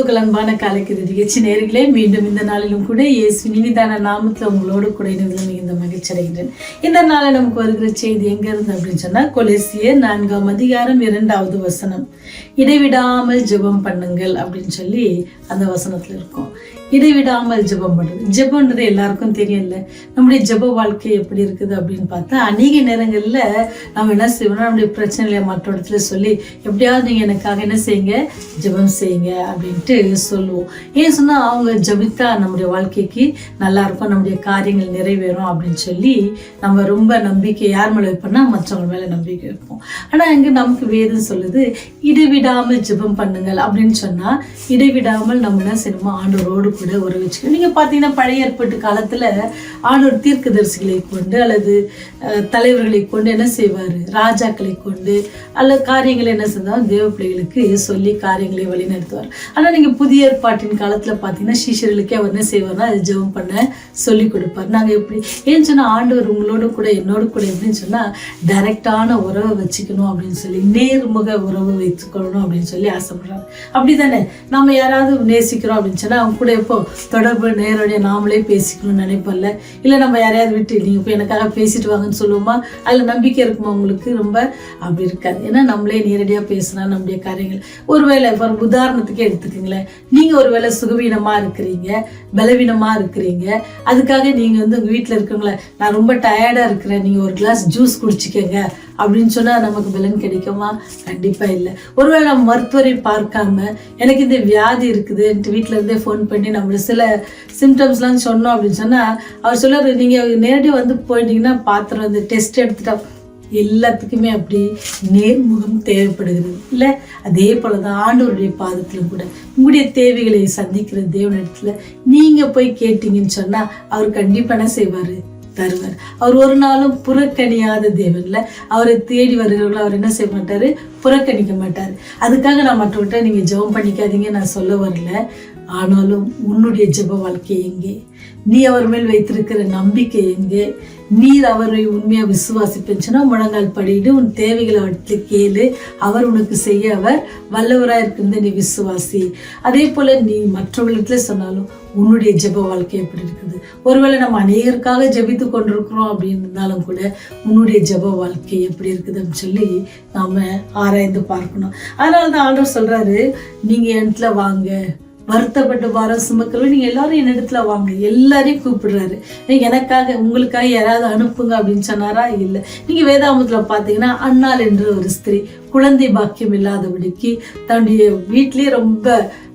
கிறிஸ்துவுக்குள் அன்பான காலைக்கு நிகழ்ச்சி நேயர்களே, மீண்டும் இந்த நாளிலும் கூட இயேசு இனிதான நாமத்தில் உங்களோடு கூட இணைவதில் மிகுந்த மகிழ்ச்சி அடைகின்றேன். இந்த நாளில் நமக்கு வருகிற செய்தி எங்க இருந்து அப்படின்னு சொன்னா, கொலோசியர் 4:2 இடைவிடாமல் ஜெபம் பண்ணுங்கள் அப்படின்னு சொல்லி அந்த வசனத்துல இருக்கும். இடைவிடாமல் ஜெபம் பண்ணுறது, ஜெபம்ன்றது எல்லாருக்கும் தெரியல. நம்முடைய ஜெப வாழ்க்கை எப்படி இருக்குது அப்படின்னு பார்த்தா, அநேக நேரங்களில் நம்ம என்ன செய்வோம்னா, நம்முடைய பிரச்சனைகளை மற்ற இடத்துல சொல்லி எப்படியாவது நீங்கள் எனக்காக என்ன செய்யுங்க, ஜெபம் செய்யுங்க அப்படின்ட்டு சொல்லுவோம். ஏன் சொன்னால், அவங்க ஜெபித்தா நம்முடைய வாழ்க்கைக்கு நல்லா இருக்கும், நம்முடைய காரியங்கள் நிறைவேறும் அப்படின்னு சொல்லி நம்ம ரொம்ப நம்பிக்கை யார் மேலே வைப்போம்னா மற்றவங்க மேலே நம்பிக்கை வைப்போம். ஆனால் இங்கே நமக்கு வேதம் சொல்லுது, இடைவிடாமல் ஜெபம் பண்ணுங்கள் அப்படின்னு சொன்னால், இடைவிடாமல் நம்ம என்ன செய்யணுமோ ஆண்டவரோடு கூட உறவு வச்சுக்கணும். நீங்கள் பார்த்தீங்கன்னா, பழைய ஏற்பாட்டு காலத்தில் ஆண்டவர் தீர்க்கதரிசிகளை கொண்டு அல்லது தலைவர்களை கொண்டு என்ன செய்வார், ராஜாக்களை கொண்டு அல்லது காரியங்களை என்ன செய்தால் தேவ பிள்ளைகளுக்கு சொல்லி காரியங்களை வழிநடத்துவார். ஆனால் நீங்கள் புதிய ஏற்பாட்டின் காலத்தில் பார்த்தீங்கன்னா, சீஷர்களுக்கே அவர் என்ன செய்வார்னா அதை ஜெபம் பண்ண சொல்லி கொடுப்பார். நாங்கள் எப்படி ஏன்னு சொன்னால், ஆண்டவர் உங்களோடு கூட என்னோடு கூட எப்படின்னு சொன்னால் டைரக்டான உறவை வச்சுக்கணும் அப்படின்னு சொல்லி, நேர்முக உறவு வைத்துக்கொள்ளணும் அப்படின்னு சொல்லி ஆசைப்படுறாங்க. அப்படி தானே நம்ம யாராவது நேசிக்கிறோம் அப்படின்னு சொன்னால், அவங்க கூட எப்போ தொடர்பு நேரடியாக நாமளே பேசிக்கணும்னு நினைப்போம்ல. இல்லை நம்ம யாரையாவது விட்டு நீங்கள் போய் எனக்காக பேசிட்டு வாங்கன்னு சொல்லுவோமா? அதில் நம்பிக்கை இருக்குமா உங்களுக்கு? ரொம்ப அப்படி இருக்காது. ஏன்னா நம்மளே நேரடியாக பேசினா நம்முடைய காரியங்கள் ஒருவேளை ஒரு உதாரணத்துக்கே எடுத்துக்கங்களேன். நீங்கள் ஒருவேளை சுகவீனமாக இருக்கிறீங்க, பலவீனமாக இருக்கிறீங்க, அதுக்காக நீங்கள் உங்கள் வீட்டில் இருக்கவங்கள நான் ரொம்ப டயர்டாக இருக்கிறேன், நீங்கள் ஒரு கிளாஸ் ஜூஸ் குடிச்சிக்கங்க அப்படின்னு சொன்னால் நமக்கு பலன் கிடைக்குமா? கண்டிப்பாக இல்லை. ஒருவேளை நம்ம மருத்துவரை பார்க்காம எனக்கு இந்த வியாதி இருக்குதுன்ட்டு வீட்டில் இருந்தே ஃபோன் பண்ணி நம்மளோட சில சிம்டம்ஸ்லாம் சொன்னோம் அப்படின்னு சொன்னால், அவர் சொல்லுவார், நீங்கள் நேரடியாக வந்து போயிட்டீங்கன்னா பாத்திரம் வந்து டெஸ்ட் எடுத்துட்டா. எல்லாத்துக்குமே அப்படி நேர்முகம் தேவைப்படுகிறது இல்லை? அதே போல தான் ஆண்டவருடைய பாதத்திலும் கூட உங்களுடைய தேவைகளை சந்திக்கிற தேவனிடத்துல நீங்கள் போய் கேட்டீங்கன்னு சொன்னால், அவர் கண்டிப்பாக என்ன செய்வார், தருவார். அவர் ஒரு நாளும் புறக்கணியாத தேவன்ல. அவரை தேடி வருகிறவர்கள் அவர் என்ன செய்ய மாட்டாரு, புறக்கணிக்க மாட்டார். அதுக்காக நான் மற்றவர்கிட்ட நீங்க ஜெபம் பண்ணிக்காதீங்க நான் சொல்ல வரல. ஆனாலும் உன்னுடைய ஜெப வாழ்க்கை எங்கே? நீ அவர் மேல் வைத்திருக்கிற நம்பிக்கை எங்கே? நீர் அவரை உண்மையா விசுவாசிப்பேன்னு முழங்கால் படிட்டு உன் தேவைகளை அவர்கிட்ட கேளு. அவர் உனக்கு செய்ய அவர் வல்லவராக இருக்கிறது நீ விசுவாசி. அதே போல நீ மற்றவர்களிடத்துல சொன்னாலும் உன்னுடைய ஜெப வாழ்க்கை எப்படி இருக்குது? ஒருவேளை நம்ம அநேகருக்காக ஜெபித்து கொண்டிருக்கிறோம் அப்படின்னு இருந்தாலும் கூட உன்னுடைய ஜெப வாழ்க்கை எப்படி இருக்குதுன்னு சொல்லி நாம ஆராய்ந்து பார்க்கணும். அதனாலதான் ஆண்டவர் சொல்றாரு, நீங்க இடத்துல வாங்க, வருத்தப்பட்டு பாரம் சுமக்கிறவங்க நீங்க எல்லாரும் என் இடத்துல வாங்க. எல்லாரையும் கூப்பிடுறாரு. எனக்காக உங்களுக்காக யாராவது அனுப்புங்க அப்படின்னு சொன்னாரா? இல்லை. நீங்க வேதாமத்துல பாத்தீங்கன்னா, அன்னாள் என்ற ஒரு ஸ்திரீ குழந்தை பாக்கியம் இல்லாதபடிக்கு தன்னுடைய வீட்லயே ரொம்ப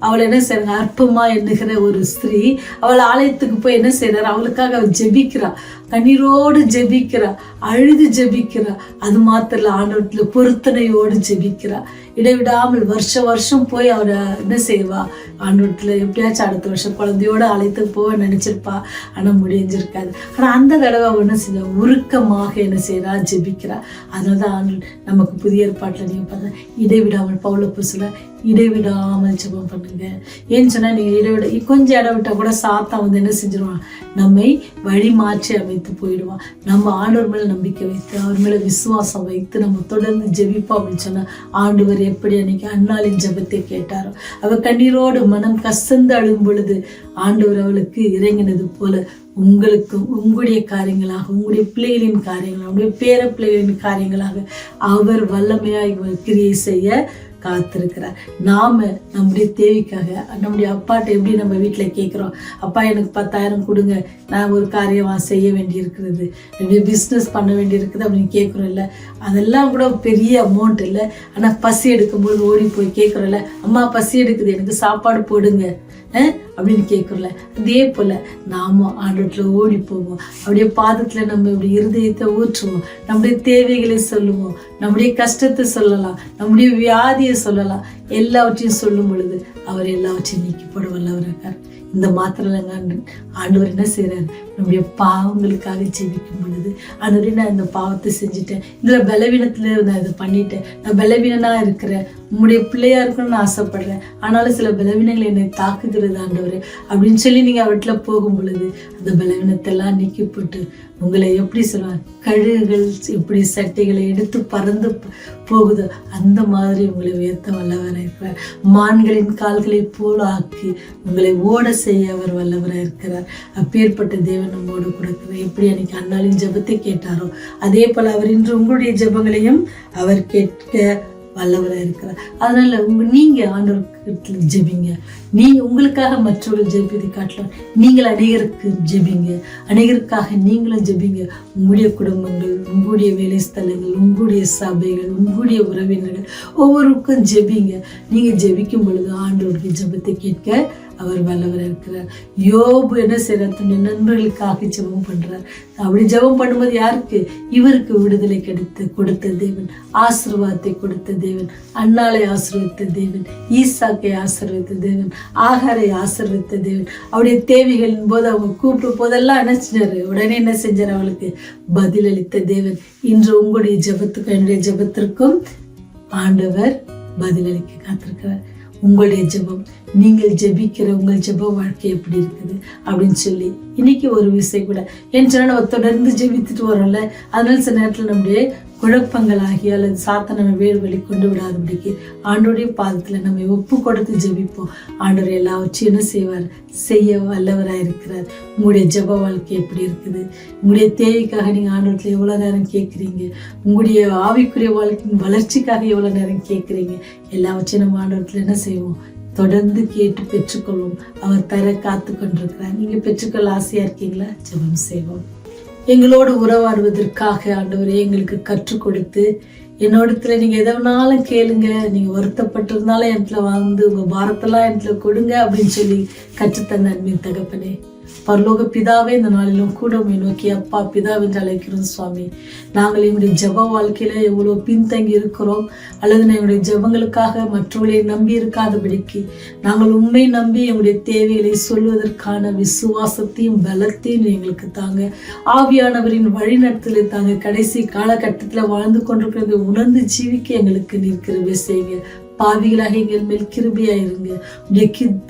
அவளை என்ன செய்யறாங்க, அற்பமா எண்ணுகிற ஒரு ஸ்திரீ, அவள் ஆலயத்துக்கு போய் என்ன செய்யறாரு, அவளுக்காக அவள் ஜெபிக்கிறா, கண்ணீரோடு ஜெபிக்கிறா, அழுது ஜெபிக்கிறா. அது மாத்திர ஆண்டவத்துல பொருத்தனையோடு ஜெபிக்கிறா. இடைவிடாமல் வருஷம் போய் அவரை என்ன செய்வா, ஆண்டவத்துல எப்படியாச்சும் அடுத்த வருஷம் குழந்தையோட ஆலயத்துக்கு போக நினைச்சிருப்பா. ஆனா முடிஞ்சிருக்காது. ஆனா அந்த தடவை அவள் என்ன செய்ய, உருக்கமாக என்ன செய்யறா, ஜெபிக்கிறா. அதனாலதான் ஆண்டு நமக்கு புதிய ஏற்பாட்டுல நீங்க பார்த்தா இடைவிடாமல் பவுல் அப்போஸ்தலர் இடைவிடாமல் ஜெபம் பண்ணுங்க. ஏன்னு சொன்னா, நீங்க கொஞ்சம் இடம் விட்டா கூட சாத்தான் வந்து என்ன செஞ்சிருவான், நம்மை வழி மாற்றி அமைத்து போயிடுவான். நம்ம ஆண்டவர் மேல நம்பிக்கை வைத்து அவர் மேல விசுவாசம் வைத்து நம்ம தொடர்ந்து ஜெபிப்போம் அப்படின்னு சொன்னா, ஆண்டவர் எப்படி அன்னைக்கு அன்னாளின் ஜெபத்தை கேட்டாரோ, அவர் கண்ணீரோடு மனம் கசந்து அழும் பொழுது ஆண்டவர் அவளுக்கு இறங்கினது போல உங்களுக்கும் உங்களுடைய காரியங்களாக, உங்களுடைய பிள்ளைகளின் காரியங்களாக, உங்களுடைய பேர பிள்ளைகளின் காரியங்களாக அவர் வல்லமையாய் கிரியை செய்ய காத்திருக்கிறார். நாம நம்முடைய தேவைக்காக நம்முடைய அப்பாட்ட எப்படி நம்ம வீட்டுல கேட்கிறோம், அப்பா எனக்கு 10,000 கொடுங்க, நான் ஒரு காரியமா செய்ய வேண்டி இருக்கிறது, பிஸ்னஸ் பண்ண வேண்டி இருக்குது அப்படின்னு கேட்குறோம் இல்லை? அதெல்லாம் கூட பெரிய அமௌண்ட் இல்லை. ஆனா பசி எடுக்கும்போது ஓடி போய் கேட்குறோம்ல, அம்மா பசி எடுக்குது எனக்கு சாப்பாடு போடுங்க அப்படின்னு கேட்குறோம்ல. அதே போல நாம ஆண்டவத்துல ஓடி போவோம், அப்படியே பாதத்துல நம்ம இப்படி இருதயத்தை ஊற்றுவோம், நம்முடைய தேவைகளை சொல்லுவோம், நம்முடைய கஷ்டத்தை சொல்லலாம், நம்முடைய வியாதியை சொல்லலாம். எல்லாவற்றையும் சொல்லும் பொழுது அவர் எல்லாவற்றையும் நீக்கி போட வல்லவர் இருக்கார். இந்த மாத்திரங்க ஆண்டவர் என்ன செய்யறாரு, நம்முடைய பாவங்களுக்காக ஜெபிக்கும் பொழுது, ஆண்டவரே நான் இந்த பாவத்தை செஞ்சுட்டேன், இதுல பலவீனத்துல நான் இதை பண்ணிட்டேன், நான் பலவீனனா இருக்கிறேன், உங்களுடைய பிள்ளையா இருக்கணும்னு ஆசைப்படுறேன், ஆனாலும் சில பலவீனங்கள் என்னை தாக்குகிறது ஆண்டவரே, ஆண்டவரே அப்படின்னு சொல்லி நீங்கள் அவற்றில் போகும் பொழுது அந்த பலவீனத்தெல்லாம் நீக்கி போட்டு உங்களை எப்படி சொல்லுவாங்க, கழுகுகள் எப்படி சட்டைகளை எடுத்து பறந்து போகுதோ அந்த மாதிரி உங்களை உயர்த்த வல்லவராக இருக்கிறார். மான்களின் கால்களை போல ஆக்கி உங்களை ஓட செய்ய அவர் வல்லவராக இருக்கிறார். அப்பேற்பட்ட தேவன் நம்மோடு கொடுக்கிறார். எப்படி அன்னைக்கு அன்னாளின் ஜெபத்தை கேட்டாரோ அதே போல அவர் இன்று உங்களுடைய ஜெபங்களையும் அவர் கேட்க வல்லவராக இருக்கிறார். அதனால நீங்க ஆண்டவருக்கு ஜெபிங்க. உங்களுக்காக மற்றவர்கள் ஜெபிப்பதை காட்டலாம். நீங்கள் அநேகருக்கு ஜெபிங்க, அநேகருக்காக நீங்களும் ஜெபிங்க. உங்களுடைய குடும்பங்கள், உங்களுடைய வேலை ஸ்தலங்கள், உங்களுடைய சபைகள், உங்களுடைய உறவினர்கள் ஒவ்வொருக்கும் ஜெபிங்க. நீங்க ஜெபிக்கும் பொழுது ஆண்டவருக்கு ஜெபத்தை கேட்க அவர் வல்லவராக இருக்கிறார். யோபு என்ன செய்யறார், தன்னுடைய நண்பர்களுக்காக ஜெபம் பண்றார். அப்படி ஜெபம் பண்ணும்போது யாருக்கு? இவருக்கு விடுதலை கொடுத்த தேவன், ஆசீர்வாதத்தை கொடுத்த தேவன், அன்னாளை ஆசீர்வதித்த தேவன், ஈசாக்கை ஆசீர்வதித்த தேவன், ஆகாரை ஆசீர்வதித்த தேவன். அவருடைய தேவைகளின் போது அவங்க கூப்பிடும் போதெல்லாம் என்ன செஞ்சாரு? உடனே என்ன செஞ்சார்? அவளுக்கு பதிலளித்த தேவன். இன்று உங்களுடைய ஜெபத்துக்கும் என்னுடைய ஜெபத்திற்கும் ஆண்டவர் பதிலளிக்க காத்திருக்கிறார். உங்களுடைய ஜெபம், நீங்கள் ஜெபிக்கிற உங்கள் ஜெப வாழ்க்கை எப்படி இருக்குது அப்படின்னு சொல்லி இன்னைக்கு ஒரு விஷயம் கூட ஏன்னு சொன்னா நம்ம தொடர்ந்து ஜெபித்துட்டு வரோம்ல, அதனால சில நேரத்தில் நம்முடைய குழப்பங்கள் ஆகிய அல்லது சாத்த நம்ம வேறு வழி கொண்டு விடாதபடிக்கு ஆண்டோடைய பாதத்துல நம்ம ஒப்பு கொடுத்து ஜெபிப்போம். ஆண்டவர் எல்லாவற்றையும் என்ன செய்வார்? செய்ய வல்லவராக இருக்கிறார். உங்களுடைய ஜெப வாழ்க்கை எப்படி இருக்குது? உங்களுடைய தேவைக்காக நீங்க ஆண்டவரத்துல எவ்வளவு நேரம் கேட்குறீங்க? உங்களுடைய ஆவிக்குரிய வாழ்க்கையின் வளர்ச்சிக்காக எவ்வளவு நேரம் கேட்குறீங்க? எல்லாவற்றையும் நம்ம ஆண்டவரத்துல என்ன செய்வோம்? தொடர்ந்து கேட்டு பெற்றுக்கொள்வோம். அவர் தர காத்து கொண்டிருக்கிறார். நீங்க பெற்றுக்கொள்ள ஆசையா இருக்கீங்களா? ஜெபம் செய்வோம். எங்களோடு உறவாடுவதற்காக ஆண்டவரே எங்களுக்கு கற்றுக் கொடுத்து என்னோடத்துல நீங்க எதனாலும் கேளுங்க, நீங்க வருத்தப்பட்டிருந்தாலும் என்கிட்ட வந்து உங்க பாரத்தெல்லாம் என்கிட்ட கொடுங்க அப்படின்னு சொல்லி கற்றுத்தந்த அன்பின் தகப்பனே, பரலோக பிதாவே, இந்த நாளிலும் கூட உண்மை நோக்கி அப்பா பிதாவென்று அழைக்கிறோம் சுவாமி. நாங்கள் எங்களுடைய ஜெப வாழ்க்கையில எவ்வளவு பின்தங்கி இருக்கிறோம், அல்லது எங்களுடைய ஜெபங்களுக்காக மற்றவர்களை நம்பி இருக்காதபடிக்கு நாங்கள் உண்மை நம்பி எங்களுடைய தேவைகளை சொல்வதற்கான விசுவாசத்தையும் பலத்தையும் எங்களுக்கு தாங்க. ஆவியானவரின் வழிநடத்தலை தாங்க. கடைசி காலகட்டத்தில் வாழ்ந்து கொண்டிருக்கிறது உணர்ந்து ஜீவிக்க எங்களுக்கு நீர் கிருபை செய்யுங்க. பாவிகளாக எங்கள் மேல் கிருபையாயிருங்க.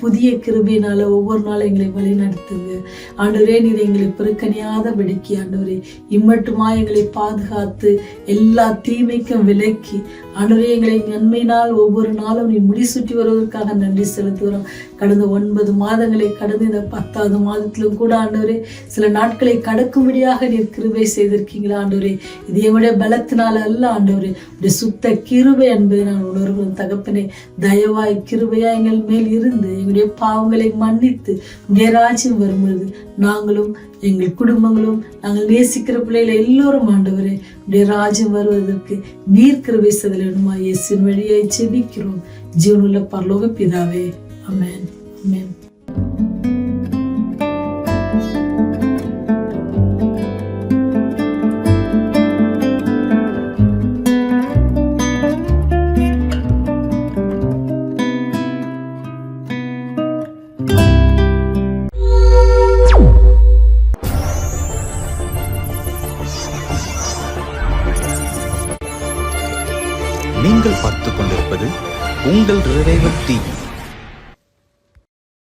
புதிய கிருபையினால ஒவ்வொரு நாளும் எங்களை வழி நடத்துங்க ஆண்டவரே. நீர் எங்களை புறக்கணியாதபடிக்கு ஆண்டவரே இம்மட்டுமா எங்களை பாதுகாத்து எல்லா தீமைக்கும் விலக்கி ஆண்டவரே எங்களை நன்மையினால் ஒவ்வொரு நாளும் நீ முடிசூட்டி வருவதற்காக நன்றி செலுத்துகிறோம். கடந்த 9 மாதங்களை கடந்து இந்த 10வது மாதத்திலும் கூட ஆண்டவரே சில நாட்களை கடக்கும்படியாக நீர் கிருபை செய்திருக்கீங்களா ஆண்டவரே. இது எங்களுடைய பலத்தினால அல்ல ஆண்டவரே, உடைய சுத்த கிருபை என்பதை நான் உணர்கிறோம் தகப்பனே. தயவாய் கிருபையா எங்கள் மேல் இருந்து எங்களுடைய பாவங்களை மன்னித்து உடைய ராஜ்யம் வரும் பொழுது நாங்களும் எங்கள் குடும்பங்களும் நாங்கள் நேசிக்கிற பிள்ளைகளை எல்லோரும் ஆண்டவரே உடைய ராஜ்யம் வருவதற்கு நீர் கிருபை செய்தலுமா இயேசுவின் வழியை ஜெபிக்கிறோம் ஜீவனுள்ள பரலோக பிதாவே. ஆமென். ஆமென். நீங்கள் பார்த்துக் கொண்டிருப்பது உங்கள் ரிவைவல் டிவி.